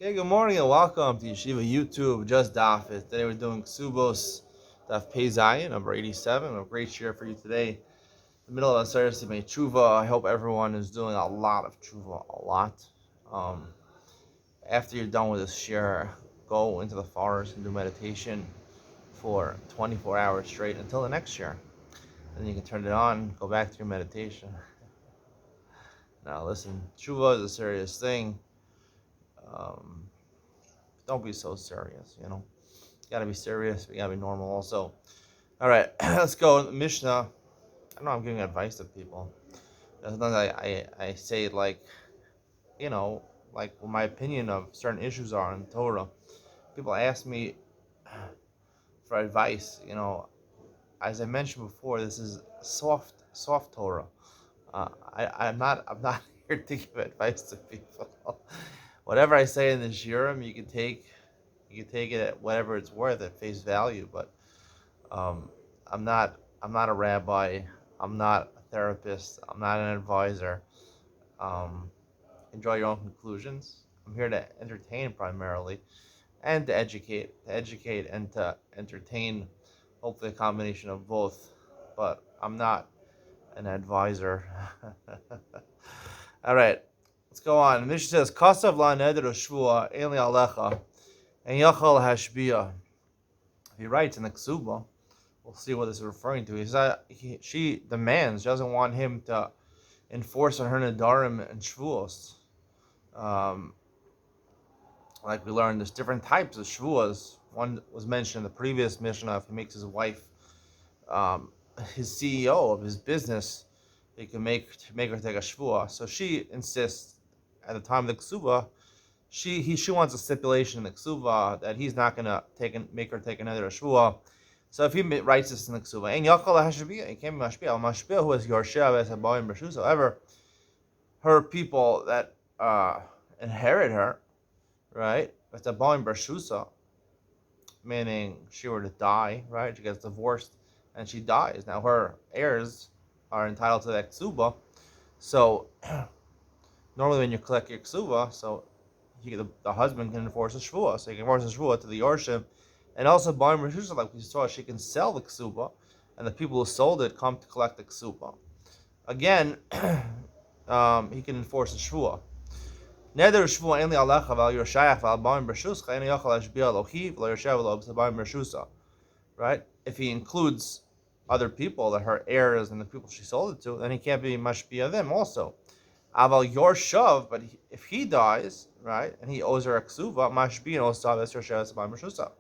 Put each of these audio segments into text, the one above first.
Okay, good morning and welcome to Yeshiva YouTube, just Daf It. Today we're doing Kesubos, Daf Pei Zayin, number 87. A great share for you today. The middle of Aseret Simei Tshuva. I hope everyone is doing a lot of Tshuva, a lot. Um, After you're done with this share, go into the forest and do meditation for 24 hours straight until the next share. Then you can turn it on, go back to your meditation. Now listen, Tshuva is a serious thing. Um, don't be so serious, you know. You gotta be serious, but you gotta be normal also. All right, let's go. Mishnah. I know I'm giving advice to people. Sometimes I say like, you know, like what my opinion of certain issues are in Torah. People ask me for advice. You know, as I mentioned before, this is soft Torah. I'm not here to give advice to people. Whatever I say in the shiurim, you can take it at whatever it's worth at face value. But um, I'm not a rabbi. I'm not a therapist. I'm not an advisor. Um, Enjoy your own conclusions. I'm here to entertain primarily, and to educate and to entertain. Hopefully, a combination of both. But I'm not an advisor. All right, let's go on. The Mishnah says, "Kasav la neder shvua eli alecha and yachal hashbia." He writes in the Kesubos. We'll see what this is referring to. He said she demands, she doesn't want him to enforce on her nadarim and shvuos. Um, like we learned, there's different types of shvuos. One was mentioned in the previous Mishnah. If he makes his wife his CEO of his business, he can make her take a shvuah. So she insists at the time of the ksuba, she wants a stipulation in the ksuba that he's not gonna make her take another shvuah. So if he writes this in the ksuba, and yakal hashbiyah, he can't be mashbiyah. Mashbiyah who is yorsheh as habayim b'shus. However, her people that inherit her, right? It's a habayim b'shusa, meaning she were to die, right? She gets divorced and she dies. Now her heirs are entitled to that ksuba. So normally when you collect your ksuba, so the husband can enforce a shvuah, so he can enforce a shvuah to the yorshim, and also buying reshusha, like we saw, she can sell the ksuba, and the people who sold it come to collect the ksuba. Again, he can enforce a shvuah. Neder shvuah only alecha val yoshayach val buying reshuscha and yachal hashbia lochiv lo yoshev lo b'sabayim reshusa. Right? If he includes other people that her heirs and the people she sold it to, then he can't be mashbia them also. Aval Yorshav, but if he dies, right, and he owes her a ksuva, mashbin osav es Yorshav esabam reshusa.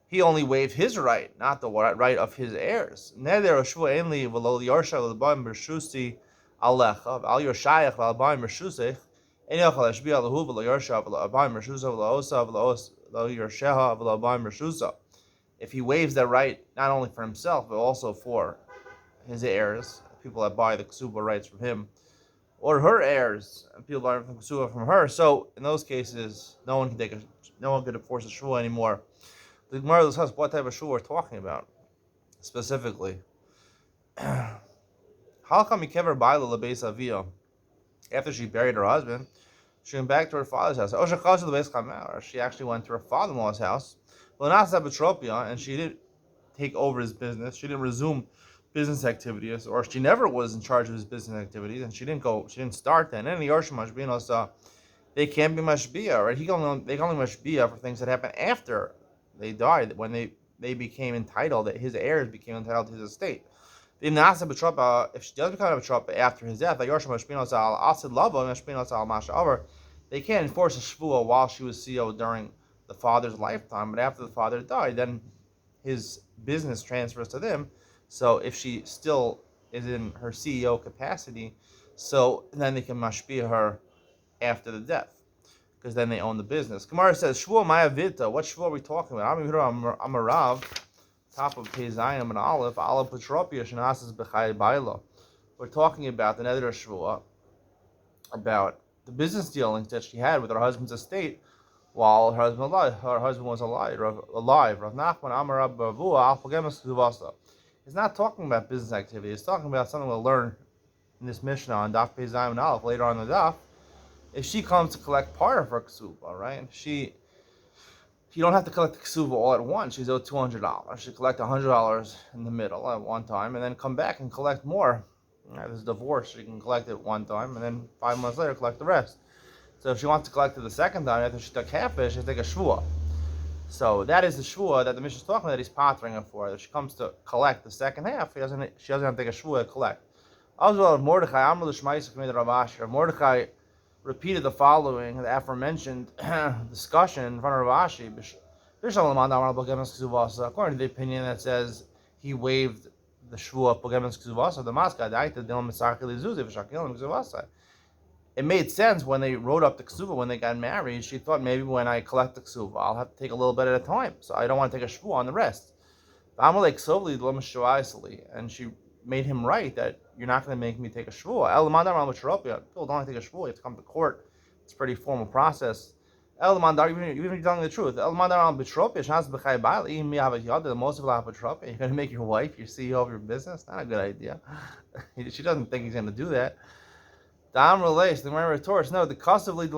He only waived his right, not the right of his heirs. Neder shvu enli v'lo Yorshav l'bam reshusi alecha al Yorshayach v'albam reshusich en yochal eshbi alahu v'lo Yorshav v'albam reshusa v'lo osav v'lo Yorsheha v'albam reshusa. If he waives that right not only for himself but also for his heirs, people that buy the ksuba rights from him, or her heirs, and people buying from ksuba from her. So in those cases, no one can enforce a shul anymore. The Gemara discusses what type of shul we're talking about specifically. How come Mikever Baila Lebeis Avia? After she buried her husband, she went back to her father's house. Or she actually went to her father-in-law's house. And she didn't take over his business. She didn't resume business activities, or she never was in charge of his business activities, and she didn't start then. And the Yarshim Mashbina, they can't be Mashbia, right? They can only Mashbia for things that happened after they died, when they became entitled, that his heirs became entitled to his estate. If she does become a betropa after his death, they can't enforce a shvuah while she was CEO during the father's lifetime, but after the father died, then his business transfers to them. So if she still is in her CEO capacity, so then they can mashpia her after the death, because then they own the business. Gemara says, Shvuah Maya Vita. What Shvuah are we talking about? I'm a Rav, top of Pei Zayin and Aleph Petropia Shanasas B'chai Baila. We're talking about the Neder Shvuah, about the business dealings that she had with her husband's estate while her husband was alive. Rav Nachman Amar Rab Bavua Al Pagemas Zuvasa. He's not talking about business activity. He's talking about something we'll learn in this Mishnah on Daf Pei Zayin and Aleph later on in the Daf. if she comes to collect part of her ksuba, right? You don't have to collect the ksuba all at once. She's owed $200. She collect $100 in the middle at one time, and then come back and collect more. There's a divorce. She can collect it one time, and then 5 months later collect the rest. So if she wants to collect it the second time after she took half it, she has to take a shvua. So that is the shvua that the Mishnah is talking about, that he's pattering her for. If she comes to collect the second half, she doesn't have to take a shvua to collect. As well, Mordechai repeated the following, the aforementioned discussion in front of Rav Ashi. According to the opinion that says he waived the shvua pogemes ksuvasa, the maska daita dilem misarchel izuzi v'shakilim ksuvasa. It made sense when they wrote up the ksuva when they got married. She thought maybe when I collect the ksuva, I'll have to take a little bit at a time, so I don't want to take a shvua on the rest. And she made him right that you're not going to make me take a shvua. People don't take a shvua. You have to come to court. It's a pretty formal process. Even if you're telling the truth, you're going to make your wife your CEO of your business. Not a good idea. She doesn't think he's going to do that. The Amr relates. The Gemara retorts, no. The Kesubos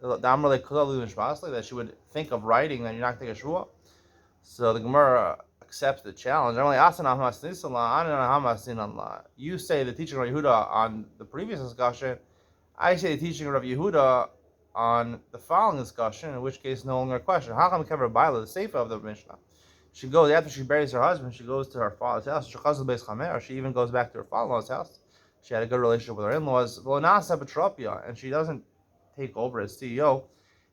the Amr that she would think of writing that you're not going to take a shvua. So the Gemara accepts the challenge. You say the teaching of Yehuda on the previous discussion. I say the teaching of Yehuda on the following discussion, in which case no longer a question. How come we cover Baila, the sefer of the Mishnah? She goes, after she buries her husband, she goes to her father's house. She even goes back to her father-in-law's house. She had a good relationship with her in-laws. And she doesn't take over as CEO.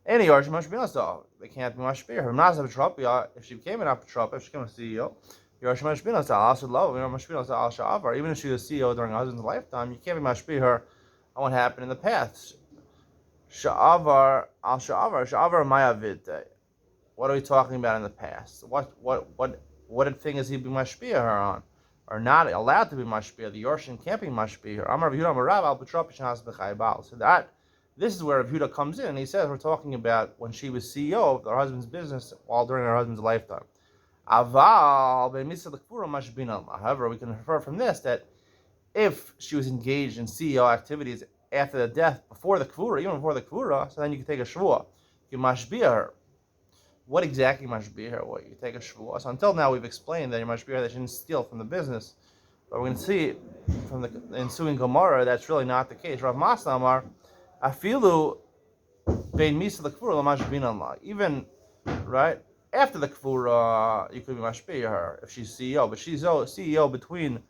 Any Yarsh Mashbinasa, they can't be Mashbir. If she became an Apotropia, if she became a CEO, Yarsh Mashbinasa, also love, Mashbinasa al Sha'avar. Even if she was CEO during her husband's lifetime, you can't be Mashbir her on what happened in the past. Sha'avar al Sha'avar, Sha'avar Mayavid. What are we talking about in the past? What thing is he being Mashbir her on? Or not allowed to be mashpia? The Yorshin can't be mashpia. Amar Rav Yehuda Amar Rav al Petropish has b'chai baal. So this is where Rav Yehuda comes in, and he says we're talking about when she was CEO of her husband's business while during her husband's lifetime. Aval be'misa l'kfura mashbina. However, we can infer from this that if she was engaged in CEO activities after the death, before the kfura, even before the kfura, so then you can take a shvua. You can mashbia her. What exactly mashbir her? What you take a shvua? So until now we've explained that you mashbir her that she didn't steal from the business, but we're going to see from the ensuing Gemara that's really not the case. Rav Masna Amar, afilu bein misa l'kfura l'mashbin Allah. Even right after the kfura, you could be mashbir her if she's CEO, but she's CEO between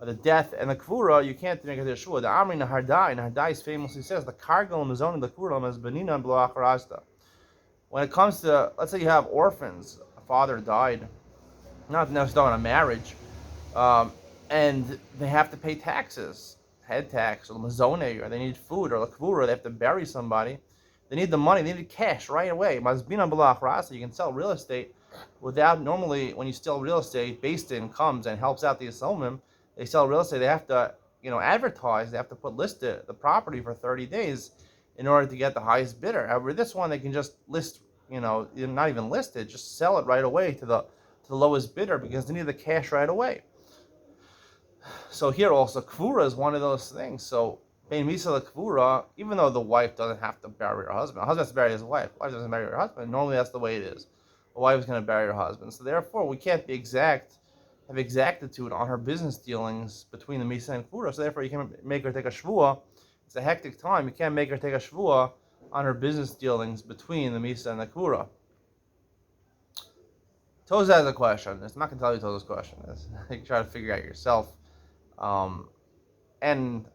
the death and the kfura. You can't make it a shvua. The Amri Nahardai famously says the kargel mizoni l'kfura as benina and b'lo acharasta. When it comes to, let's say you have orphans, a father died, not necessarily on a marriage, and they have to pay taxes, head tax, or mazone, or they need food, or lakvura, they have to bury somebody. They need the money, they need cash right away. Mazbina b'lach rasa, you can sell real estate without, normally when you sell real estate, Beis Din comes and helps out the Yisomim, they sell real estate, they have to, advertise, they have to list the property for 30 days. In order to get the highest bidder. However, this one they can just list, not even list it, just sell it right away to the lowest bidder because they need the cash right away. So here also, kvura is one of those things. So bein misa kvura, even though the wife doesn't have to bury her husband, the husband has to bury his wife. The wife doesn't bury her husband. Normally that's the way it is. The wife is going to bury her husband. So therefore, we can't be have exactitude on her business dealings between the misa and kvura. So therefore, you can make her take a shvua. It's a hectic time. You can't make her take a shvua on her business dealings between the Misa and the Kura. Toza has a question. I'm not going to tell you Toza's question. You can try to figure out yourself. And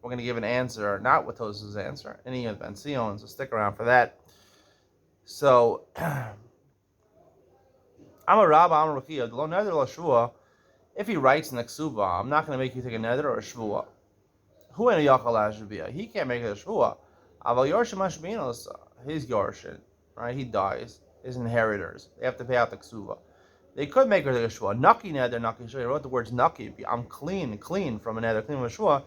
we're going to give an answer, not with Toza's answer, any of Ben Sion, so stick around for that. So, I'm a rabbi, I'm a Rukiya. The lo neder lo shvua. If he writes in the Kesuba, I'm not going to make you take a neder or a shvua. Who in a yakal ashbia? He can't make it a shvua. Aval yorshim ashbinos, his yorshin, right? He dies. His inheritors, they have to pay out the ksuva. They could make her take a shvua. Naki neder, naki shvua. He wrote the words naki. I'm clean from a neder, clean from a shvua.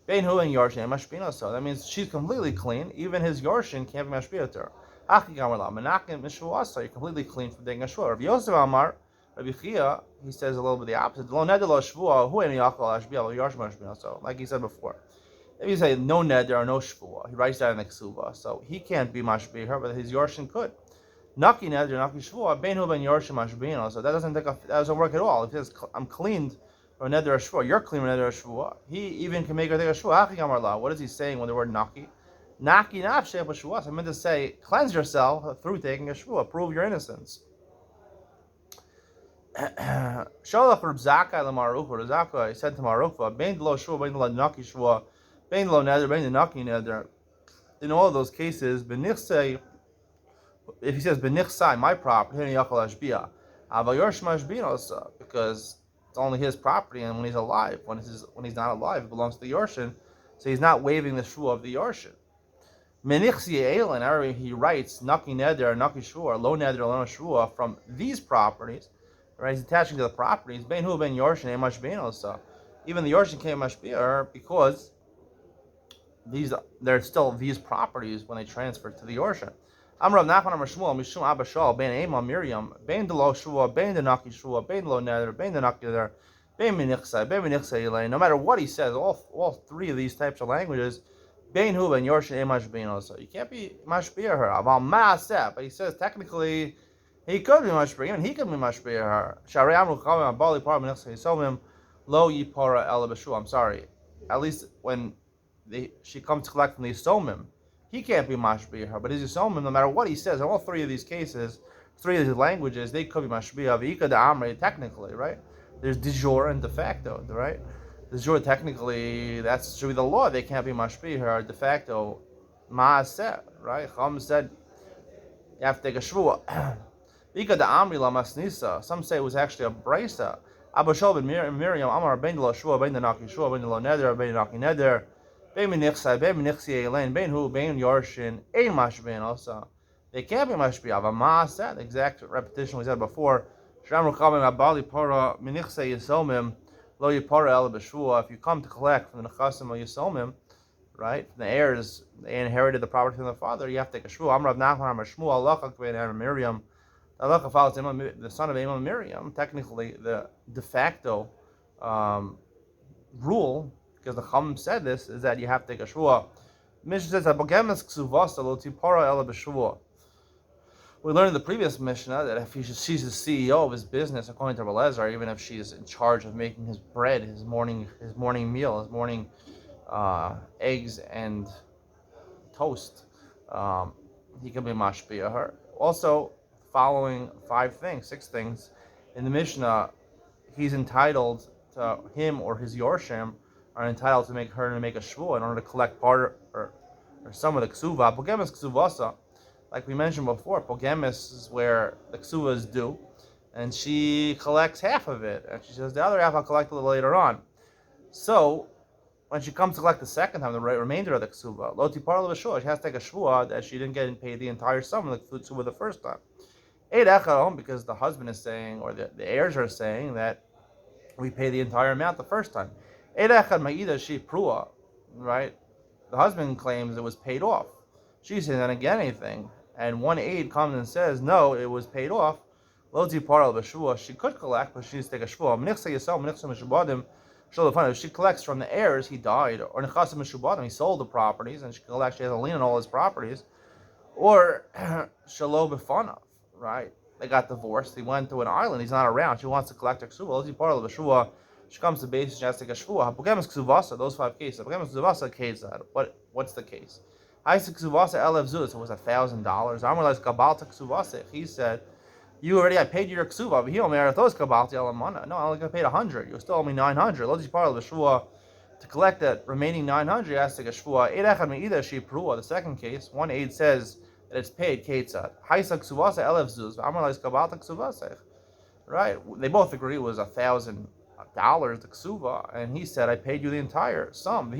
Bein hu and yorshin mashbinos. So that means she's completely clean. Even his yorshin can't be mashbia to her. Aki gamarla menakim mishvuasa. You're completely clean from taking a shvua. Rav Yosef Amar, Rabbi Chia, he says a little bit the opposite. Lo neder lo shvua. Hu in a yakal ashbia. Lo yorshim mashbinos. So like he said before. If you say no neder or no shvua, he writes that in the Kesubos, so he can't be mashbi her, but his yorshin could. Naki neder, naki shvua, beinhu ben yorshim mashbino. So that doesn't work at all. If he says I'm cleaned or neder or shvua, you're clean or neder or shvua. He even can make her take a shvua. Hachi amar la. What is he saying with the word naki? Naki nafsheh b'shvua. So I meant to say cleanse yourself through taking a shvua, prove your innocence. Sholach Reb Zakkai l'Marukva. Reb Zakkai said to Marukva, "Bein lo shvua, bein lo naki shvua, bein lo neder, bein naki neder." In all of those cases, benichsei. If he says benichsai, my property, then yachal hashbia. Aval yorsh mashbino, because it's only his property, and when he's alive, when he's not alive, it belongs to the yorshin, so he's not waiving the shvua of the yorshin. Menichsi elin. He writes naki neder, naki shvua, lo neder, lo shvua from these properties. Right, he's attaching to the properties. Ben hu ben yorshin mashbino. So even the yorshin came mashbia because they're still these properties when they transfer to the yorshin. Amrav Nachman Amar Shmuel Mishum Abba Shal Ben Ema Miriam Ben Delo Shua Ben Denaki Shua Ben Lo Neder Ben Denaki Neder Ben Minichsai Ben Minichsai Elaine. No matter what he says, all three of these types of languages, Ben Hu Ben Yorshin Mashbino. So you can't be mashbia her. Aval Maaseh, but he says technically he could be mashbia, and he could be mashbia her. Sharei Amru Chavim Abali Par Minichsai Yisomim Lo Yipara El Beshu. I'm sorry. At least when she comes to collect from the Yisomim, he can't be mashbia her, but his Yisomim, no matter what he says, in all three of these cases, three of these languages, they could be mashbia. V'ika da'amrei, technically, right? There's de jure and de facto, right? De jure, technically, that should be the law. They can't be mashbia her. De facto, ma'aseh, right? Chum said you have to take a shvua. V'ika da'amri la masnisa. Some say it was actually a brisa. Abba Shal ben Miriam Amar ben lo shvua ben naki shvua ben lo neder ben naki neder. Ben minichsai, ben minichsi elaine, ben hu, ben yorshin, ein mashbin also. They can't be mashbia. Avamasa, the exact repetition we said before. Shram ruchavim abali para minichsai yisomim, lo yipara el b'shua. If you come to collect from the nechasim of yisomim, right, from the heirs, they inherited the property from the father, you have to take a shvua. Amrav Nachman Amar Shmuel, halacha k'bein Miriam. The halacha follows the son of Imam Miriam. Technically, the de facto rule, because the Chum said this, is that you have to take a shvua. Mishnah says that Bogemes Kesubos lo tipara ela b'shvua. We learned in the previous Mishnah that if she's the CEO of his business, according to Belezer, even if she's in charge of making his bread, his morning meal, his morning eggs and toast, he can be mashpia her. Also, following six things in the Mishnah, he's entitled to him or his yorshim are entitled to make a shvua in order to collect part or some of the ksuva. Pogemes ksuvasa, like we mentioned before, pogemes is where the ksuva is due, and she collects half of it, and she says the other half I'll collect a little later on. So when she comes to collect the second time, the remainder of the ksuva, lo tipar l'b'shua, she has to take a shvua that she didn't get paid the entire sum of the ksuva the first time. Eid echad, because the husband is saying, or the heirs are saying that we pay the entire amount the first time. Eid echad ma'ida she prua, right? The husband claims it was paid off. She says, I didn't get anything. And one aide comes and says, no, it was paid off. Lo tipar l'b'shua, she could collect, but she needs to take a shvua. Mnichsa yisel, mnichsa mishubadim. If she collects from the heirs, he died, or nechasim mishubadim, he sold the properties, and she has a lien on all his properties, or shalo b'fanav, right? They got divorced. He went to an island. He's not around. She wants to collect her ksuva. Let's be part of the shua. She comes to base. She has to take a shua. Hapogemes ksuvasa. Those 5 cases. Hapogemes ksuvasa kezad. What's the case? Haisa ksuvasa elev zuz. It was $1,000. Amrulais kabalta ksuvasa. He said, I paid you your ksuva. But he only those kabalta elamana. No, I only got paid 100. You still owe me 900. Let's be part of the shua. To collect that remaining 900, he has to take a shua. Eid echad me'ida she prua. The second case, one aide says that it's paid ketzad. Haisa ksuvasa elev zuz. Amrulais kabalta ksuvasa. Right? They both agree it was $1,000 the ksuva, and he said, I paid you the entire sum.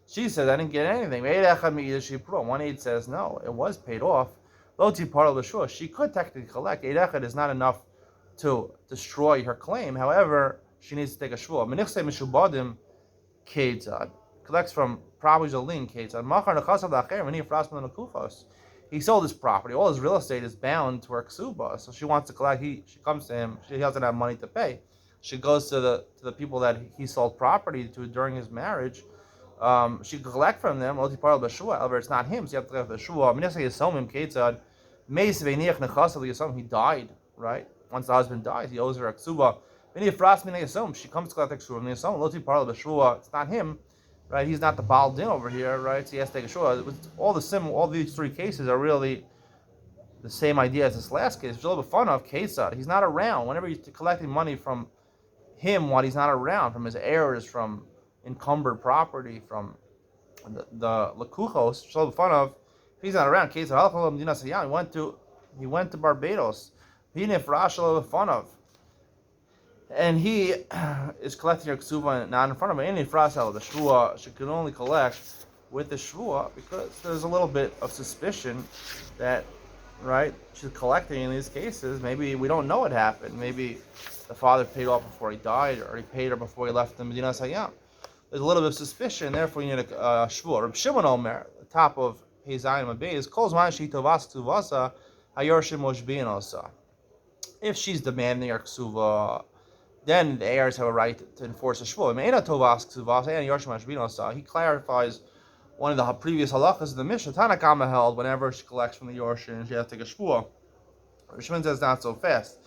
She said, I didn't get anything. One aide says, no, it was paid off. She could technically collect. Eid echad is not enough to destroy her claim. However, she needs to take a shvua. Collects from probably Zolin Ketzad. He sold his property. All his real estate is bound to her ksuba. So she wants to collect. She comes to him. She doesn't have money to pay. She goes to the people that he sold property to during his marriage. she could collect from them. However, it's not him, so you have to collect the shua. He died, right? Once the husband dies, he owes her a ksuba. She comes to collect the ksuba. It's not him, right? He's not the Baal Din over here, right? So he has to take a shua. All these three cases are really the same idea as this last case. It's a little bit fun of Kesad. He's not around. Whenever he's collecting money from him while he's not around, from his heirs, from encumbered property, from the Lakuchos, it's a little bit fun of. If he's not around, Kesad, he went to Barbados. He nifrash a little bit fun of. And he is collecting her ksuba not in front of him. Any frasel, the shvua, she can only collect with the shvua because there's a little bit of suspicion that, right, she's collecting in these cases. Maybe we don't know what happened. Maybe the father paid off before he died, or he paid her before he left the Medina Sayyam. There's a little bit of suspicion, therefore you need a shvua. Reb Shimon Omer, the top of Pezayim Abayis, calls man she tovas ktuvasa hayorshim moshbiin osa. If she's demanding her ksuva, then the heirs have a right to enforce a shvua. He clarifies one of the previous halachas of the Mishnah. Tanakama held whenever she collects from the Yorshin, she has to take a shvua. Rishon says not so fast.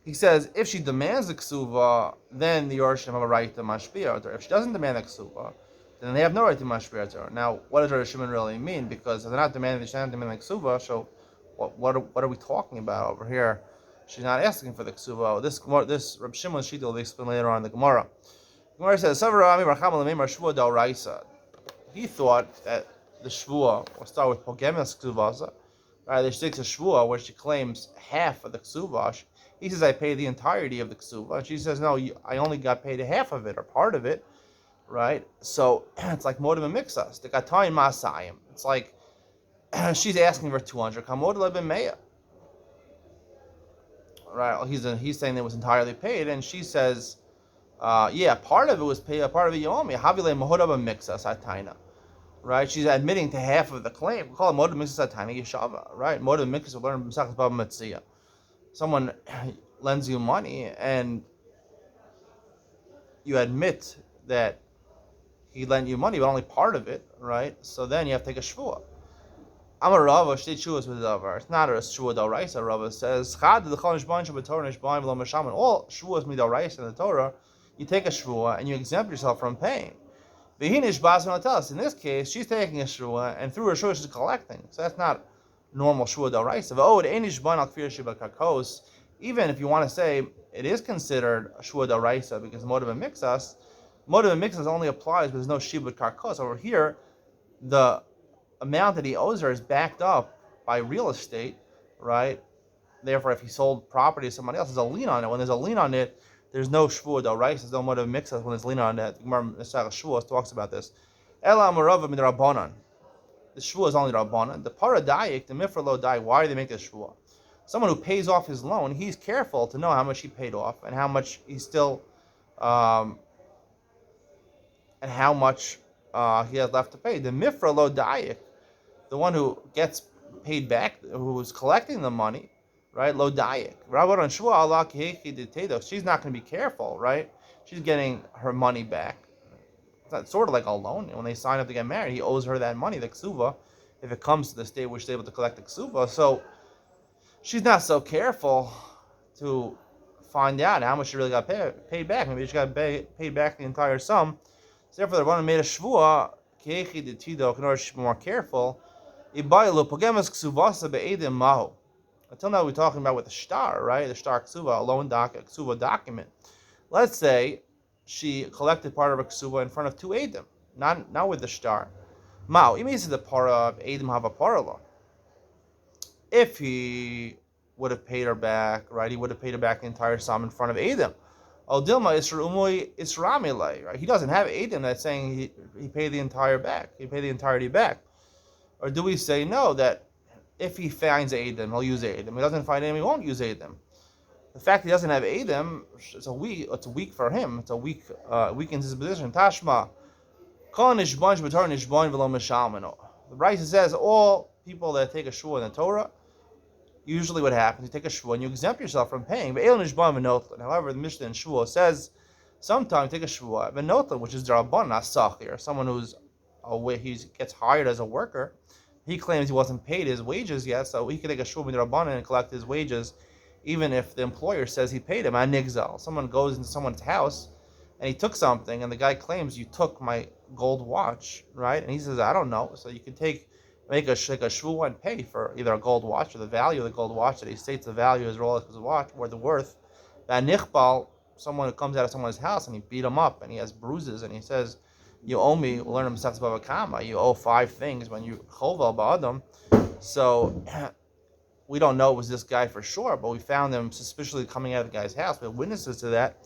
He says if she demands the ksuva, then the Yorshin have a right to mashpia her. If she doesn't demand the ksuva, then they have no right to mashpia her. Now, what does Rishon really mean? Because if they're not demanding, she's not demanding the ksuva, so what are we talking about over here? She's not asking for the ksuba. This Reb Shimon Shita will be explained later on in the Gemara. The Gemara says, he thought that the shvua will start with pogemis ksuvasa. Right? She takes a shvua where she claims half of the ksuba. He says, I pay the entirety of the ksuba. She says, no, I only got paid half of it or part of it. Right? So it's like modim and mixas. The katayin masayim. It's like she's asking for 200. Kamod leben meya. Right, he's saying it was entirely paid, and she says, yeah, part of it was paid, part of it you owe me. Havile mahodaba mixas ataina. Right, she's admitting to half of the claim. We call it modav mixas ataina yeshava. Right, modav mixas we learn from Mesachas Bava Metzia. Someone lends you money, and you admit that he lent you money, but only part of it. Right, so then you have to take a shvua. Amar Rava, shtei shuas with davar. It's not a shua d'oraisa. Rava says, "Chad the chol nishban shabatorah nishban v'lo mashaman." All shuas midoraisa in the Torah, you take a shua and you exempt yourself from paying. V'hinish bas v'notelas. In this case, she's taking a shua and through her shua she's collecting. So that's not normal shua d'oraisa. V'od einishban al kfir shiba kakos. Even if you want to say it is considered a shua d'oraisa because modav and mixas only applies when there's no shibud karkos. Over here, the amount that he owes her is backed up by real estate, right? Therefore, if he sold property to somebody else, there's a lien on it. When there's a lien on it, there's no shvua d'oraisa. There's no modav mixas when there's a lien on it. Gemara Nesach Shvuos talks about this. Ela amarava midrabanan. The shvua is only rabbanan. The paradayik, the mifra lo dai. Why do they make this shvua? Someone who pays off his loan, he's careful to know how much he paid off and how much he still, and how much he has left to pay. The mifra lo dayik, the one who gets paid back, who is collecting the money, right? Lo dayik. She's not going to be careful, right? She's getting her money back. It's sort of like a loan. When they sign up to get married, he owes her that money, the ksuva, if it comes to the state where she's able to collect the ksuva. So she's not so careful to find out how much she really got paid back. Maybe she got paid back the entire sum. So therefore, the one made a shvua, in order to be more careful. Until now, we're talking about with the shtar, right? The shtar ksuva, a loan document, ksuva document. Let's say she collected part of her ksuva in front of two edim, not with the shtar. Mao, it means the para of edim have a parala. If he would have paid her back, right? He would have paid her back the entire sum in front of edim. Al dilma isramilay, right? He doesn't have edim that's saying he paid the entire back. He paid the entirety back. Or do we say no, that if he finds Adam, he'll use Adam. If he doesn't find Adam, he won't use Adam. The fact he doesn't have Adam, it's weak for him. It's a weakens his position. Tashma. The Brisa says all people that take a shua in the Torah, usually what happens, you take a shua and you exempt yourself from paying. However, the Mishnah in Shua says sometimes take a shua, which is Darabban, not Sachir, someone who's he gets hired as a worker. He claims he wasn't paid his wages yet, so he can take a shvuah midrabanan and collect his wages, even if the employer says he paid him. Anigzal. Someone goes into someone's house and he took something, and the guy claims, you took my gold watch, right? And he says, I don't know. So you can make a shvuah and pay for either a gold watch or the value of the gold watch that he states the value is Rolex's watch or the worth. That nichbal, someone who comes out of someone's house and he beat him up and he has bruises and he says, you owe me, we'll learn him Bava Kama, you owe 5 things when you choval ba'adam. So we don't know it was this guy for sure, but we found him suspiciously coming out of the guy's house. We have witnesses to that.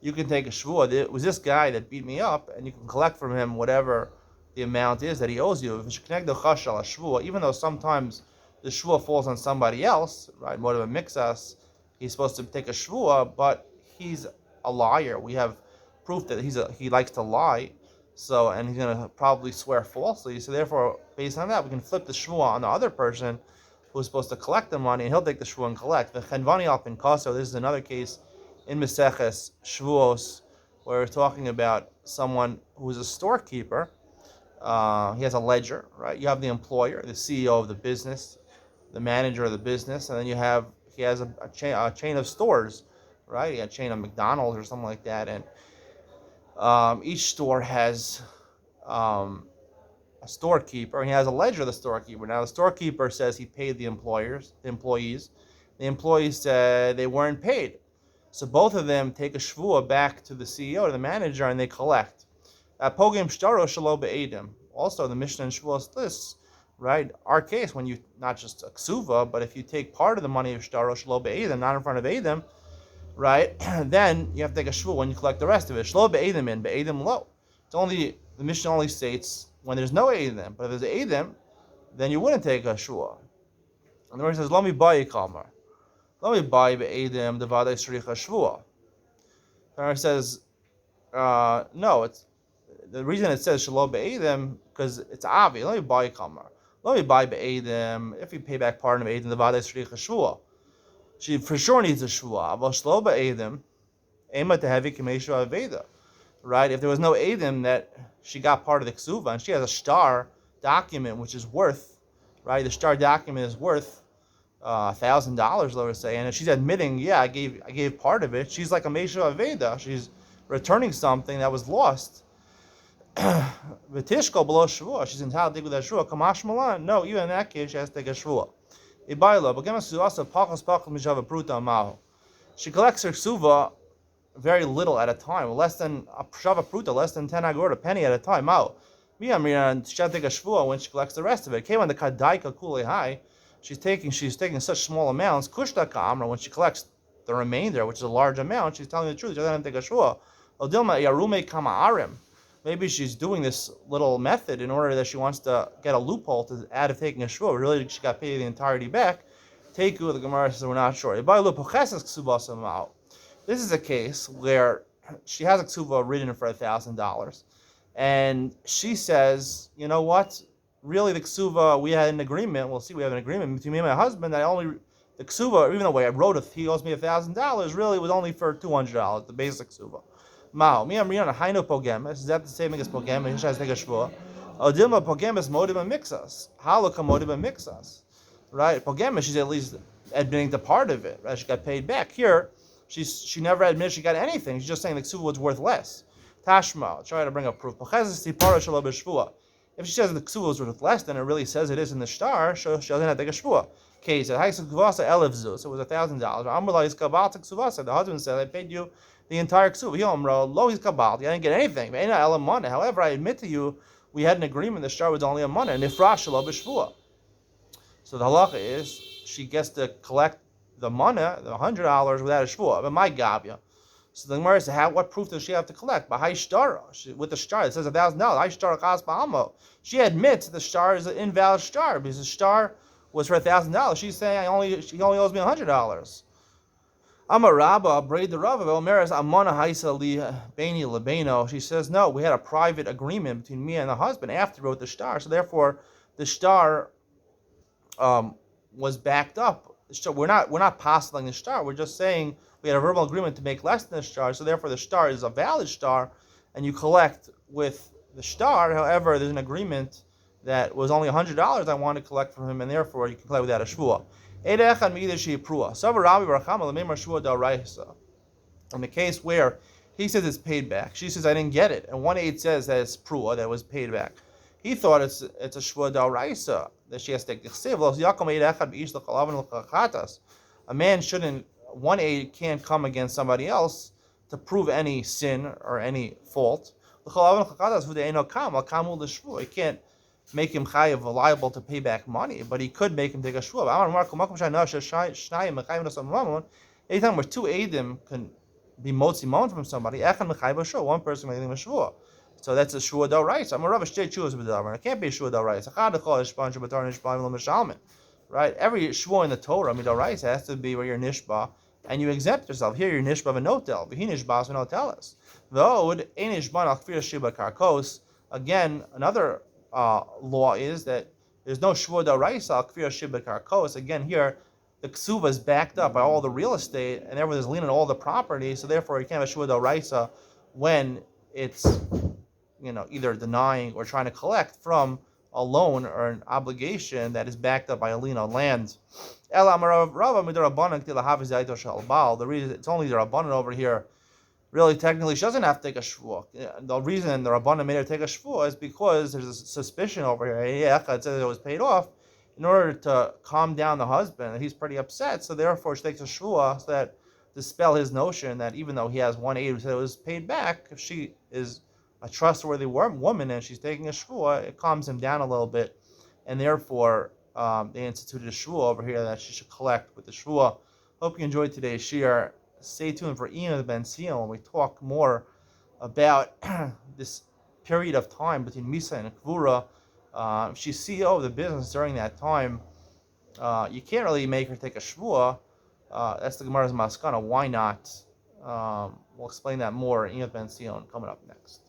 You can take a shvuah. It was this guy that beat me up, and you can collect from him whatever the amount is that he owes you. If you connect the chashal shvuah, even though sometimes the shvuah falls on somebody else, right? Motiv mixas, he's supposed to take a shvuah, but he's a liar. We have proof that he likes to lie, so and he's gonna probably swear falsely. So therefore, based on that, we can flip the shvuah on the other person who's supposed to collect the money, and he'll take the shvuah and collect. The chenvani al pinkaso. This is another case in Meseches Shavuos, where we're talking about someone who's a storekeeper. He has a ledger, right? You have the employer, the CEO of the business, the manager of the business, and then he has a chain of stores, right? A chain of McDonald's or something like that, and each store has a storekeeper, and he has a ledger of the storekeeper. Now the storekeeper says he paid the employees. The employees said they weren't paid. So both of them take a shvuah back to the CEO or the manager, and they collect. Pogim shtaro shelo be'edim. Also, the Mishnah in Shavuos lists, right? Our case, when you not just a ksuva, but if you take part of the money of shtaro shelo be'edim, not in front of edim, right? Then you have to take a shvuah when you collect the rest of it. Shelo be'edim in be'edim lo. It's only the Mishnah only states when there's no edim, but if there's edim, then you wouldn't take a shvuah. And the Gemara says, "Lo mi bayi kalmar." Let me buy be'edim the vaday shricha shvuah. It says, no. It's the reason it says shalom be'edim because it's obvious. Let me buy kamar. Let me buy be'edim if you pay back part of be'edim the vaday shricha shvuah. She for sure needs a shvuah. But shalom be'edim ema tehevi k'meishu aveda. Right? If there was no edim that she got part of the ksuva and she has a star document which is worth, right? The star document is worth $1,000, let's say, and if she's admitting, yeah, I gave part of it, she's like a Meisha Aveda. She's returning something that was lost. V'tishko below shvuah, she's entitled to take with that shvuah. Kamash malan, no, even in that case, she has to take a shvuah. Ibaylo, but also pachas pachas mishava pruta amahu. She collects her ksuva very little at a time, less than a shava pruta, less than 10 agor, a penny at a time. Mao, she has to take a shvuah when she collects the rest of it. Came when the kadaika kule high. She's taking such small amounts. Kushta ka'amra, when she collects the remainder, which is a large amount, she's telling the truth. She doesn't take a shvuah. Odilma yarume kama'arim. Maybe she's doing this little method in order that she wants to get a loophole to add of taking a shvuah. Really, she got paid the entirety back. Teiku, the Gemara says we're not sure. This is a case where she has a ksuva written for $1,000, and she says, you know what? Really, the ksuva, we had an agreement. We'll see. We have an agreement between me and my husband that the ksuva, even though I wrote he owes me $1,000, really it was only for $200, the basic ksuva. Mao, mi amriana haino pogemes. Is that the same thing as pogemes? She has to take a shvuah. Odilma pogemes modim mixas. Halakha modim mixas. Right? Pogemes, she's at least admitting to part of it. Right? She got paid back. Here, she never admitted she got anything. She's just saying the ksuva was worth less. Tashma, I'll try to bring up proof. If she says the ksuva was worth less, then it really says it is in the star. She doesn't have to take a shvuah. Case it was $1,000. The husband said, I paid you the entire ksuva. Lo his kabal. I didn't get anything. However, I admit to you, we had an agreement. The star was only a money, and ifrash shelo b'shvuah. So the halacha is she gets to collect the money, the $100 without a shvuah. But my gabya. So the Gemara says, what proof does she have to collect? By star, with the star, it says $1,000. She admits the star is an invalid star because the star was for $1,000. She's saying she only owes me $100. I'm a rabba, braid the rabba. Omeres amana haisa li beini lebeno. She says, no, we had a private agreement between me and the husband after we wrote the star. So therefore, the star was backed up. So we're not postling the star. We're just saying we had a verbal agreement to make less than the star. So therefore, the star is a valid star, and you collect with the shtar. However, there's an agreement that was only $100 I want to collect from him, and therefore you can collect without a shvua. In the case where he says it's paid back, she says I didn't get it, and 1/8 says that it's prua, that was paid back. He thought it's a shvua d'oraisa that she has to take Kesubos. A man shouldn't, 1/8 can't come against somebody else to prove any sin or any fault. He can't make him chayav liable to pay back money, but he could make him take a shvua. Anytime where two edim can be motzi mon from somebody, one person making a shvua. So that's a shvua d'oraisa. I'm a rabbi shtei shuas b'davar. It can't be a shvua d'oraisa. Right? Every shvua in the Torah, midoraisa, has to be where you're nishba and you exempt yourself. Here you're nishba v'notel. V'hi nishbas v'notelis. V'od ein nishban al kfir shiba karkos. Again, another law is that there's no shvua d'oraisa al kfir shiba karkos. Again, here the ksuba is backed up by all the real estate, and everyone is leaning on all the property. So therefore, you can't have a shvua d'oraisa when it's either denying or trying to collect from a loan or an obligation that is backed up by a lien on land. The reason it's only the Rabbanan over here, really technically she doesn't have to take a shvua. The reason the Rabbanan made her take a shvua is because there's a suspicion over here. It says it was paid off in order to calm down the husband. He's pretty upset, so therefore she takes a shvua so that dispel his notion that even though he has 1/8 who said it was paid back, if she is a trustworthy woman and she's taking a shvua, it calms him down a little bit, and therefore they instituted a shvua over here that she should collect with the shvua. Hope you enjoyed today's shir. Stay tuned for Ian Ben Sion when we talk more about this period of time between Misa and Kvura. She's CEO of the business during that time. You can't really make her take a shvua. That's the Gemara's maskana. Why not? We'll explain that more in Ian Ben Sion coming up next.